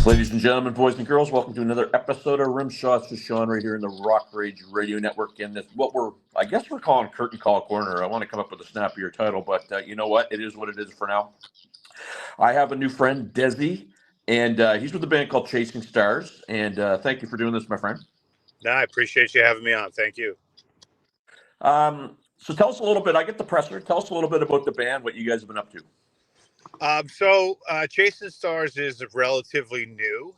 Ladies and gentlemen, boys and girls, welcome to another episode of Rim Shots with Sean right here in the Rock Rage Radio Network. And this, I guess we're calling Curtain Call Corner. I want to come up with a snappier title, but you know what? It is what it is for now. I have a new friend, Desi, and he's with a band called Chasing Stars. And thank you for doing this, my friend. No, I appreciate you having me on. Thank you. So tell us a little bit. I get the presser. Tell us a little bit about the band, what you guys have been up to. Chasing Stars is relatively new.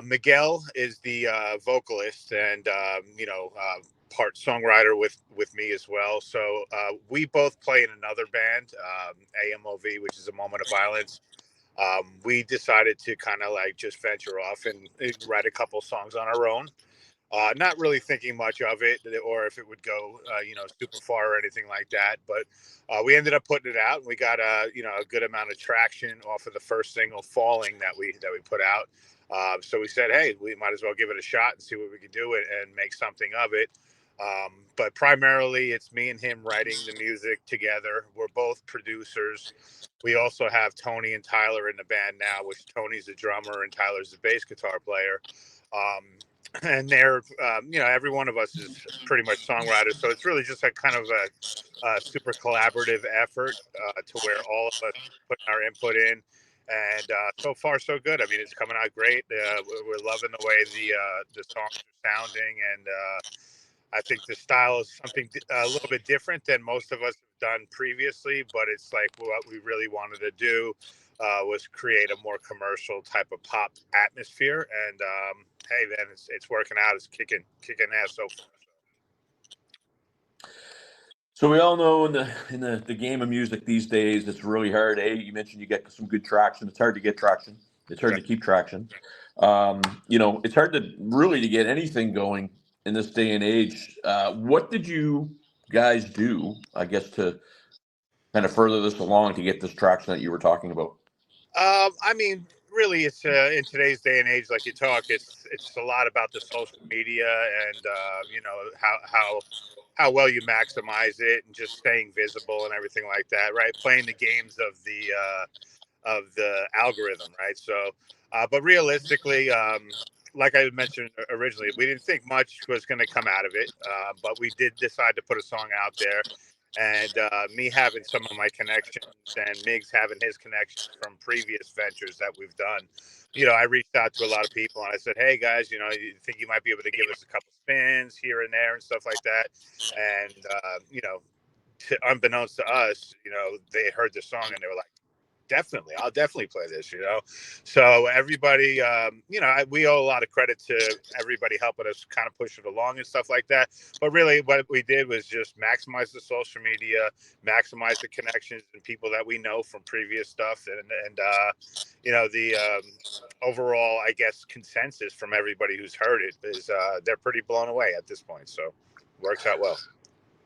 Miguel is the vocalist and, part songwriter with me as well. So we both play in another band, AMOV, which is A Moment of Violence. We decided to kind of like just venture off and write a couple songs on our own. Not really thinking much of it or if it would go, super far or anything like that. But we ended up putting it out, and we got a good amount of traction off of the first single, "Falling," that we put out. So we said, hey, we might as well give it a shot and see what we can do and make something of it. But primarily, it's me and him writing the music together. We're both producers. We also have Tony and Tyler in the band now, which Tony's the drummer and Tyler's the bass guitar player. And they're, every one of us is pretty much songwriters. So it's really just a kind of a super collaborative effort to where all of us put our input in. And so far, so good. I mean, it's coming out great. We're loving the way the songs are sounding. And I think the style is something a little bit different than most of us have done previously. But it's like what we really wanted to do was create a more commercial type of pop atmosphere. And hey, man, it's working out. It's kicking ass so far. So we all know in the game of music these days, it's really hard. Hey, you mentioned you get some good traction. It's hard to get traction. It's hard to keep traction. It's hard to get anything going in this day and age. What did you guys do, I guess, to kind of further this along to get this traction that you were talking about? I mean, really, it's in today's day and age, like you talk, it's a lot about the social media and how well you maximize it and just staying visible and everything like that, right? Playing the games of the algorithm, right? So, but realistically, like I mentioned originally, we didn't think much was going to come out of it, but we did decide to put a song out there. And me having some of my connections and Miggs having his connections from previous ventures that we've done, I reached out to a lot of people and I said, hey guys, you think you might be able to give us a couple spins here and there and stuff like that. And, unbeknownst to us, they heard the song and they were like, I'll definitely play this, So everybody, we owe a lot of credit to everybody helping us kind of push it along and stuff like that. But really what we did was just maximize the social media, maximize the connections and people that we know from previous stuff. And the overall, I guess, consensus from everybody who's heard it is they're pretty blown away at this point. So it works out well.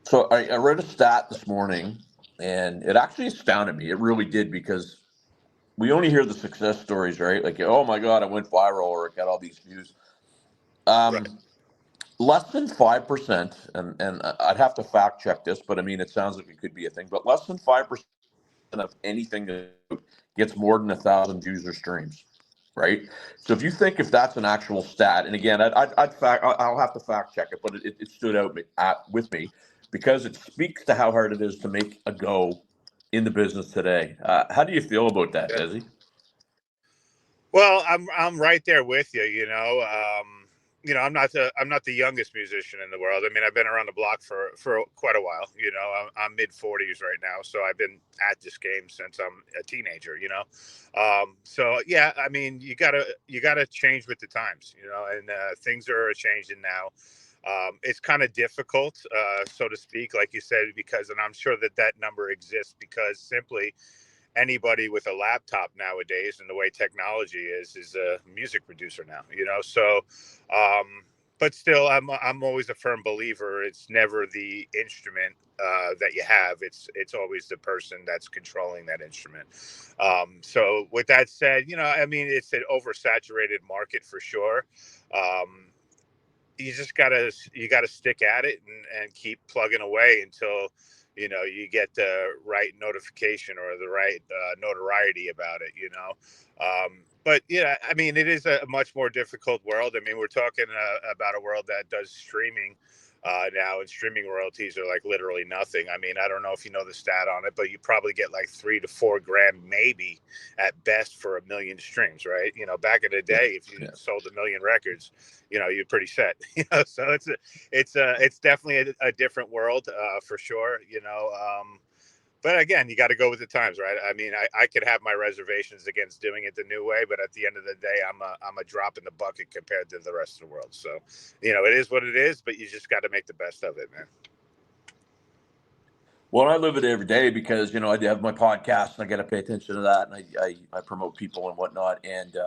So I read a stat this morning, and it actually astounded me. It really did, because we only hear the success stories, right? Like, oh my God, it went viral or it got all these views. Right. Less than 5%, and I'd have to fact check this, but I mean, it sounds like it could be a thing, but less than 5% of anything that gets more than 1,000 views or streams, right? So if that's an actual stat, and again, I'll have to fact check it, but it stood out with me, because it speaks to how hard it is to make a go in the business today. How do you feel about that, Desi? Well, I'm right there with you. I'm not the youngest musician in the world. I mean, I've been around the block for quite a while. I'm mid 40s right now, so I've been at this game since I'm a teenager. So yeah, I mean, you gotta change with the times. And things are changing now. It's kind of difficult, so to speak, like you said, and I'm sure that number exists because simply anybody with a laptop nowadays and the way technology is a music producer now, so but still I'm always a firm believer it's never the instrument that you have, it's always the person that's controlling that instrument. So with that said, I mean, it's an oversaturated market for sure. You just gotta stick at it and keep plugging away until you get the right notification or the right notoriety about it, but yeah, I mean, it is a much more difficult world. I mean, we're talking about a world that does streaming now, and streaming royalties are like literally nothing. I mean, I don't know if you know the stat on it, but you probably get like $3 to $4 grand maybe at best for 1 million streams, right? Back in the day, if you sold 1 million records, you're pretty set. So it's definitely a different world for sure. But again, you got to go with the times, right? I mean, I could have my reservations against doing it the new way, but at the end of the day, I'm a drop in the bucket compared to the rest of the world. So, it is what it is, but you just got to make the best of it, man. Well, I live it every day because I have my podcast and I got to pay attention to that, and I promote people and whatnot. And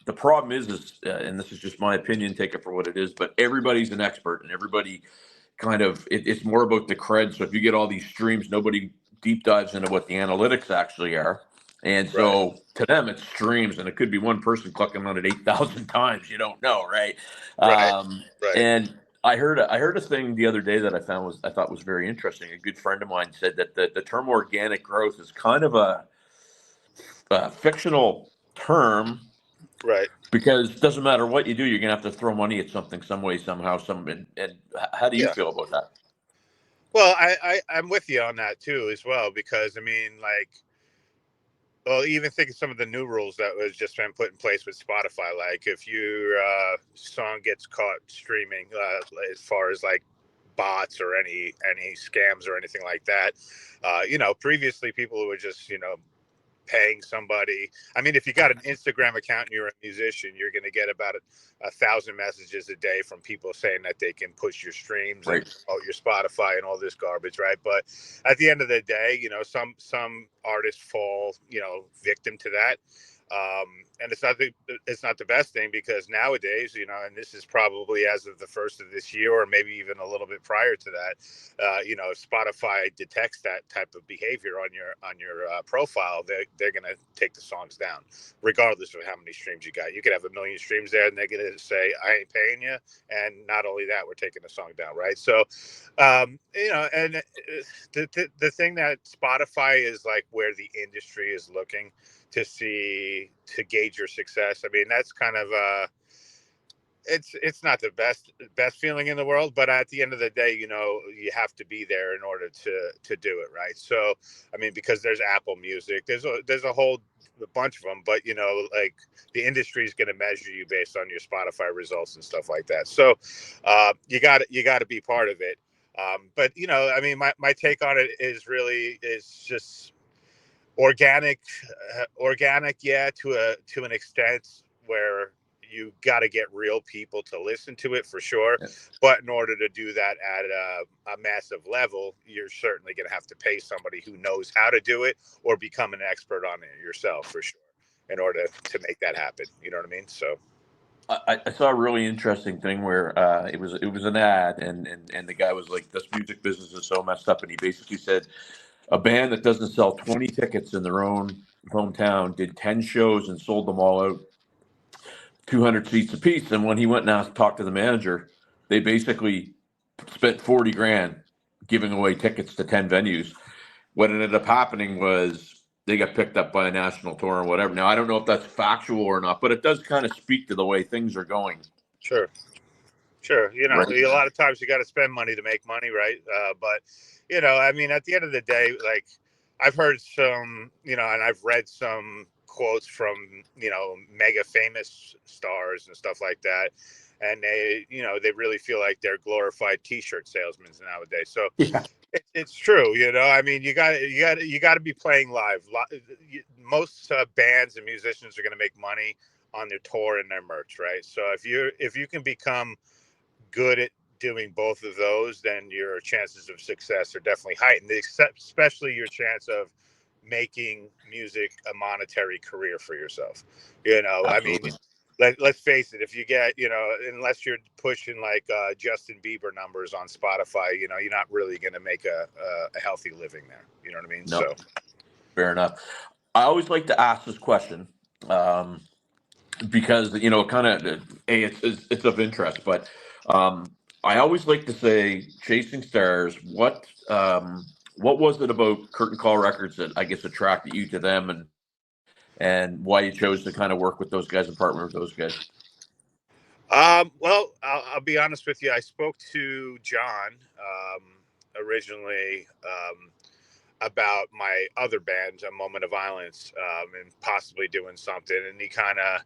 the problem is and this is just my opinion, take it for what it is, but everybody's an expert, and everybody kind of it's more about the cred. So if you get all these streams, nobody deep dives into what the analytics actually are. And so Right. to them, it's streams, and it could be one person clicking on it 8,000 times. You don't know, right? Right. Right. And I heard a thing the other day that I thought was very interesting. A good friend of mine said that the term organic growth is kind of a fictional term, Right. because it doesn't matter what you do, you're gonna have to throw money at something some way, somehow, and how do you Yeah. feel about that? Well, I'm with you on that too, as well, because I mean, like, well, even think of some of the new rules that was just been put in place with Spotify. Like, if your song gets caught streaming, as far as like bots or any scams or anything like that, previously people would just paying somebody. I mean, if you got an Instagram account and you're a musician, you're going to get about 1,000 messages a day from people saying that they can push your streams and Right. promote your Spotify and all this garbage, right? But at the end of the day, some artists fall, victim to that. And it's not the best thing, because nowadays, and this is probably as of the first of this year, or maybe even a little bit prior to that, if Spotify detects that type of behavior on your profile, they're going to take the songs down, regardless of how many streams you got. You could have 1 million streams there, and they're going to say, "I ain't paying you," and not only that, we're taking the song down, right? So, and the thing that Spotify is like where the industry is looking to gauge your success. I mean, that's kind of it's not the best feeling in the world, but at the end of the day, you have to be there in order to do it, right? So, I mean, because there's Apple Music, there's a whole bunch of them, but like, the industry is going to measure you based on your Spotify results and stuff like that. So, you got to be part of it. But I mean, my take on it is just organic, yeah, to an extent, where you got to get real people to listen to it, for sure. Yeah. But in order to do that at a massive level, you're certainly going to have to pay somebody who knows how to do it, or become an expert on it yourself, for sure, in order to make that happen. You know what I mean? So, I saw a really interesting thing where it was an ad, and the guy was like, "This music business is so messed up," and he basically said a band that doesn't sell 20 tickets in their own hometown did 10 shows and sold them all out, 200 seats apiece. And when he went and talked to the manager, they basically spent 40 grand giving away tickets to 10 venues. What ended up happening was they got picked up by a national tour or whatever. Now, I don't know if that's factual or not, but it does kind of speak to the way things are going. sure. Right. A lot of times you got to spend money to make money, right? But I mean, at the end of the day, like, I've heard some, and I've read some quotes from mega famous stars and stuff like that, and they really feel like they're glorified T-shirt salesmen nowadays. So Yeah. it's true. I mean, you got to be playing live. Most bands and musicians are going to make money on their tour and their merch, right? So if you can become good at doing both of those, then your chances of success are definitely heightened, especially your chance of making music a monetary career for yourself. I mean, Absolutely. let's face it, if you get, unless you're pushing like Justin Bieber numbers on Spotify, you're not really going to make a healthy living there. You know what I mean? No, So, fair enough. I always like to ask this question, because kind of it's of interest, but I always like to say, chasing stars, What was it about Curtain Call Records that I guess attracted you to them, and why you chose to kind of work with those guys and partner with those guys? Well, I'll be honest with you. I spoke to John originally about my other band, A Moment of Violence, and possibly doing something. And he kind of,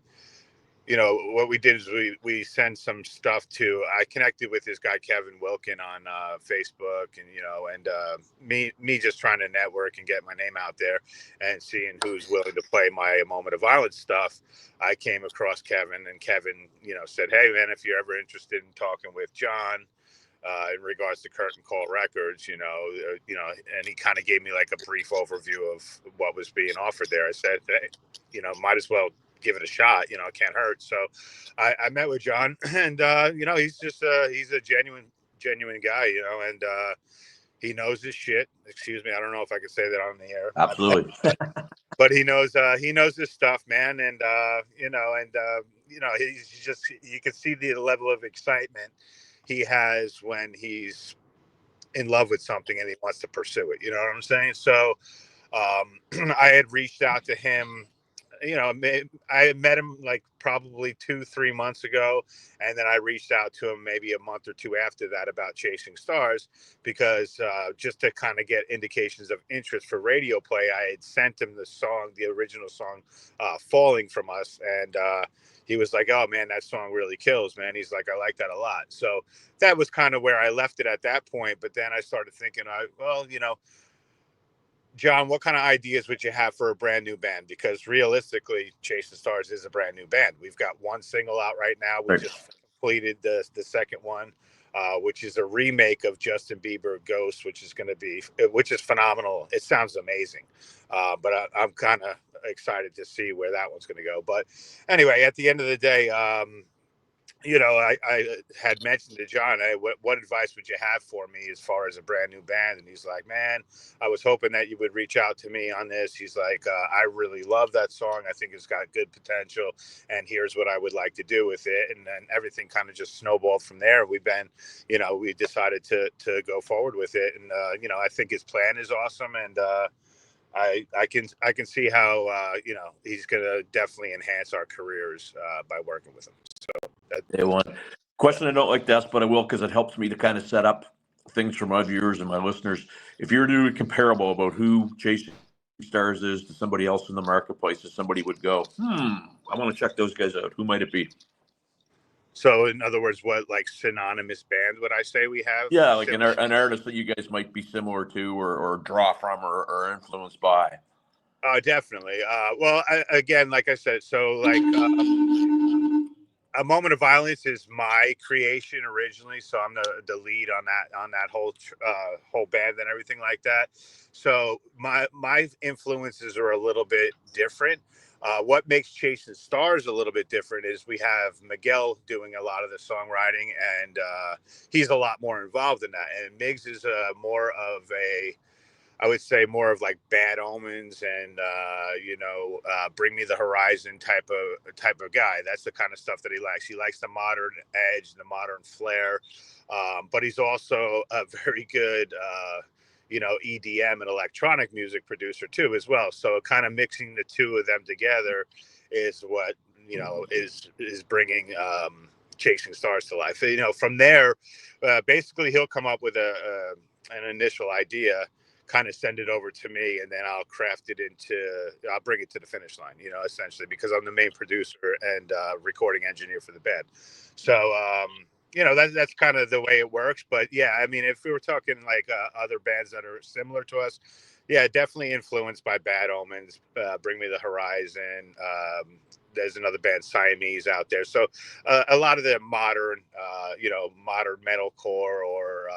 what we did is we sent some stuff to. I connected with this guy Kevin Wilkin on Facebook, and me just trying to network and get my name out there and seeing who's willing to play my Moment of Violence stuff. I came across Kevin, and Kevin, said, "Hey man, if you're ever interested in talking with John in regards to Curtain Call Records, and he kind of gave me like a brief overview of what was being offered there." I said, "Hey, might as well give it a shot. It can't hurt." So I met with John, and he's just he's a genuine guy, and he knows his shit. Excuse me, I don't know if I can say that on the air. Absolutely. But he knows his stuff, man, and he's just, you can see the level of excitement he has when he's in love with something and he wants to pursue it. You know what I'm saying? So I had reached out to him. I had met him like probably 2-3 months ago, and then I reached out to him maybe a month or two after that about Chasing Stars, because just to kind of get indications of interest for radio play, I had sent him the original song, "Falling From Us," and he was like, "Oh man, that song really kills, man." He's like, "I like that a lot." So that was kind of where I left it at that point. But then I started thinking, John, what kind of ideas would you have for a brand new band? Because realistically, Chasing Stars is a brand new band. We've got one single out right now. We Right. just completed the second one, which is a remake of Justin Bieber "Ghost," which is phenomenal. It sounds amazing, but I'm kind of excited to see where that one's going to go. But anyway, at the end of the day, I had mentioned to John, "Hey, what advice would you have for me as far as a brand new band?" And he's like, "Man, I was hoping that you would reach out to me on this." He's like, "I really love that song. I think it's got good potential, and here's what I would like to do with it." And then everything kind of just snowballed from there. We decided to go forward with it. And, I think his plan is awesome. And, I can see how he's going to definitely enhance our careers by working with him. So Day one. Question I don't like to ask, but I will because it helps me to kind of set up things for my viewers and my listeners. If you're doing comparable about who Chasing Stars is to somebody else in the marketplace, if somebody would go, I want to check those guys out. Who might it be? So in other words, what like synonymous band would I say we have? Yeah, like an artist that you guys might be similar to or draw from or influenced by. Definitely. Well, again, like I said, so like A Moment of Violence is my creation originally, so I'm the lead on that whole band and everything like that. So my influences are a little bit different. What makes Chasing Stars a little bit different is we have Miguel doing a lot of the songwriting, and he's a lot more involved in that. And Miggs is more of I would say more of like Bad Omens and Bring Me the Horizon type of guy. That's the kind of stuff that he likes. He likes the modern edge, the modern flair, but he's also a very good EDM and electronic music producer too as well. So kind of mixing the two of them together is what is bringing Chasing Stars to life. From there, basically he'll come up with an initial idea, kind of send it over to me, and then I'll bring it to the finish line, essentially, because I'm the main producer and recording engineer for the band. So, that's kind of the way it works. But yeah, I mean, if we were talking like other bands that are similar to us, yeah, definitely influenced by Bad Omens, Bring Me the Horizon. There's another band, Siamese, out there. So a lot of the modern metalcore or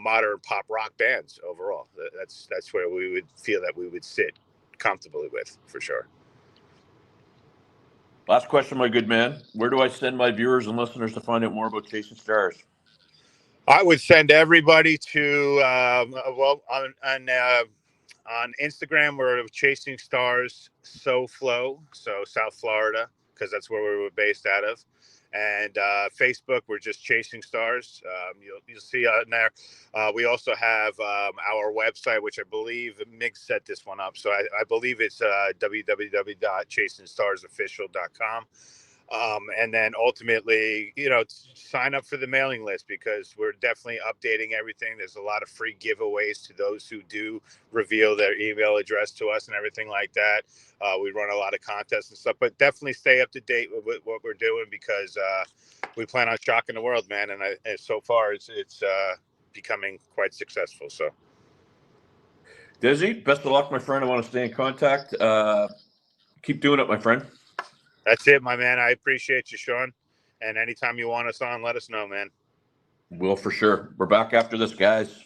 modern pop rock bands overall. That's where we would feel that we would sit comfortably with, for sure. Last question, my good man. Where do I send my viewers and listeners to find out more about Chasing Stars? I would send everybody to on Instagram, we're Chasing Stars SoFlo, so South Florida, because that's where we were based out of. And Facebook, we're just Chasing Stars. You'll see on there. We also have our website, which I believe Mig set this one up. So I believe it's www.chasingstarsofficial.com. And then ultimately, sign up for the mailing list, because we're definitely updating everything. There's a lot of free giveaways to those who do reveal their email address to us and everything like that. We run a lot of contests and stuff, but definitely stay up to date with what we're doing, because we plan on shocking the world, man. And so far it's becoming quite successful. So Desi, best of luck, my friend. I want to stay in contact. Keep doing it, my friend. that's it, my man. I appreciate you, Sean. And anytime you want us on, let us know, man. Will, for sure. We're back after this, guys.